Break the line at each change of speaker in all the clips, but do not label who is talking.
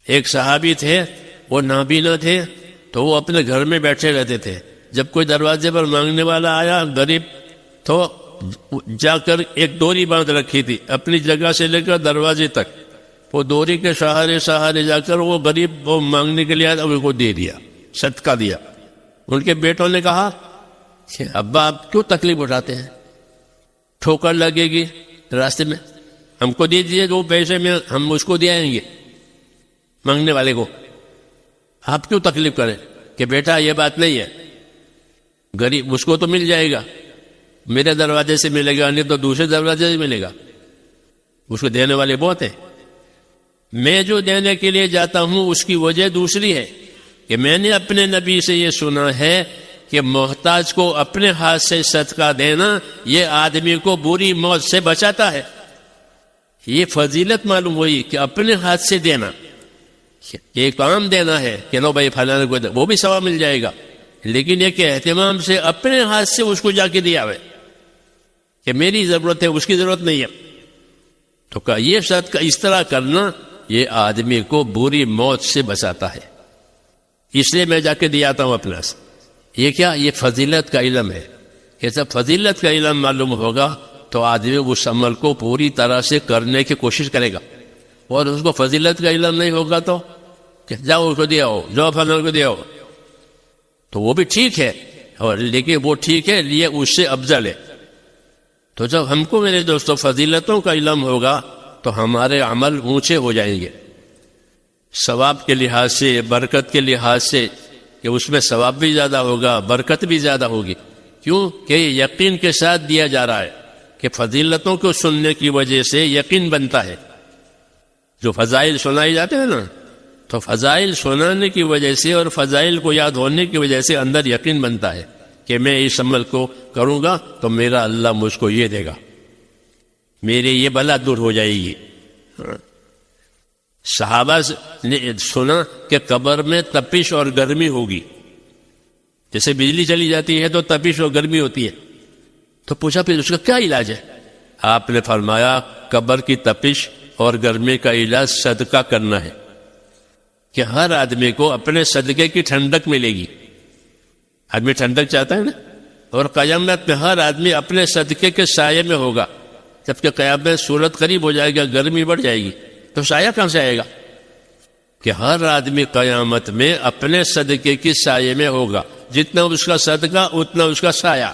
ایک صحابی تھے، وہ نابینا تھے، تو وہ اپنے گھر میں بیٹھے رہتے تھے. جب کوئی دروازے پر مانگنے والا آیا غریب، تو جا کر ایک ڈوری باندھ رکھی تھی اپنی جگہ سے لے کر دروازے تک. وہ ڈوری کے سہارے جا کر وہ غریب وہ مانگنے کے لیے آیا، ان کو دے دیا، صدقہ دیا. ان کے بیٹوں نے کہا کہ ابا آپ کیوں تکلیف اٹھاتے ہیں، ٹھوکر لگے گی راستے میں، ہم کو دے دیجیے وہ پیسے میں ہم اس کو دے آئیں گے مانگنے والے کو، آپ کیوں تکلیف کریں. کہ بیٹا یہ بات نہیں ہے، غریب اس کو تو مل جائے گا، میرے دروازے سے ملے گا نہیں تو دوسرے دروازے سے ملے گا، اس کو دینے والے بہت ہیں. میں جو دینے کے لیے جاتا ہوں اس کی وجہ دوسری ہے کہ میں نے اپنے نبی سے یہ سنا ہے کہ محتاج کو اپنے ہاتھ سے صدقہ دینا یہ آدمی کو بری موت سے بچاتا ہے. یہ فضیلت معلوم ہوئی کہ اپنے ہاتھ سے دینا، ایک کام دینا ہے کہ لو بھائی فلاں کو، وہ بھی ثواب مل جائے گا، لیکن یہ کہ اہتمام سے اپنے ہاتھ سے اس کو جا کے دیا ہے کہ میری ضرورت ہے اس کی ضرورت نہیں ہے. تو کہ یہ صدقہ اس طرح کرنا یہ آدمی کو بری موت سے بچاتا ہے، اس لیے میں جا کے دیا آتا ہوں اپنا سے. یہ کیا؟ یہ فضیلت کا علم ہے. یہ سب فضیلت کا علم معلوم ہوگا تو آدمی اس عمل کو پوری طرح سے کرنے کی کوشش کرے گا. اور اس کو فضیلت کا علم نہیں ہوگا تو کہ جاؤ اس کو دیا ہو، جاؤ فلاں کو دیا ہو، تو وہ بھی ٹھیک ہے، اور لیکن وہ ٹھیک ہے یہ اس سے افضل ہے. تو جب ہم کو میرے دوستوں فضیلتوں کا علم ہوگا تو ہمارے عمل اونچے ہو جائیں گے، ثواب کے لحاظ سے، برکت کے لحاظ سے، کہ اس میں ثواب بھی زیادہ ہوگا، برکت بھی زیادہ ہوگی. کیوں کہ یقین کے ساتھ دیا جا رہا ہے کہ فضیلتوں کو سننے کی وجہ سے یقین بنتا ہے. جو فضائل سنائی جاتے ہیں نا، تو فضائل سنانے کی وجہ سے اور فضائل کو یاد ہونے کی وجہ سے اندر یقین بنتا ہے کہ میں اس عمل کو کروں گا تو میرا اللہ مجھ کو یہ دے گا، میرے یہ بلا دور ہو جائے گی. صحابہ نے سنا کہ قبر میں تپش اور گرمی ہوگی، جیسے بجلی چلی جاتی ہے تو تپش اور گرمی ہوتی ہے. تو پوچھا پھر اس کا کیا علاج ہے؟ آپ نے فرمایا قبر کی تپش اور گرمی کا علاج صدقہ کرنا ہے، کہ ہر آدمی کو اپنے صدقے کی ٹھنڈک ملے گی. آدمی ٹھنڈک چاہتا ہے نا، اور قیامت میں ہر آدمی اپنے صدقے کے سائے میں ہوگا. جبکہ قیامت میں صورت قریب ہو جائے گا، گرمی بڑھ جائے گی، تو سایہ کہاں سے آئے گا؟ کہ ہر آدمی قیامت میں اپنے صدقے کی سائے میں ہوگا، جتنا اس کا صدقہ اتنا اس کا سایہ.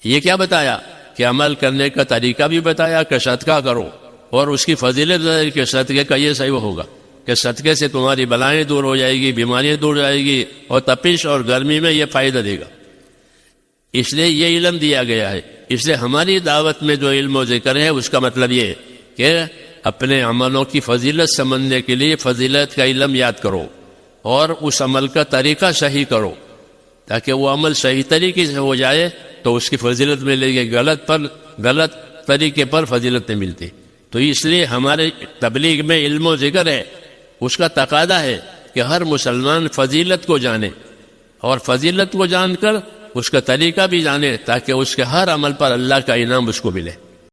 یہ کیا بتایا؟ کہ عمل کرنے کا طریقہ بھی بتایا کہ صدقہ کرو، اور اس کی فضیلت کہ صدقے کا یہ صحیح ہوگا کہ صدقے سے تمہاری بلائیں دور ہو جائے گی، بیماریاں دور ہو جائے گی، اور تپش اور گرمی میں یہ فائدہ دے گا. اس لیے یہ علم دیا گیا ہے. اس لیے ہماری دعوت میں جو علم و ذکر ہے اس کا مطلب یہ ہے کہ اپنے عملوں کی فضیلت سمجھنے کے لیے فضیلت کا علم یاد کرو، اور اس عمل کا طریقہ صحیح کرو، تاکہ وہ عمل صحیح طریقے سے ہو جائے تو اس کی فضیلت ملے گی، غلط طریقے پر فضیلت نہیں ملتی. تو اس لیے ہمارے تبلیغ میں علم و ذکر ہے، اس کا تقاضا ہے کہ ہر مسلمان فضیلت کو جانے، اور فضیلت کو جان کر اس کا طریقہ بھی جانے، تاکہ اس کے ہر عمل پر اللہ کا انعام اس کو ملے.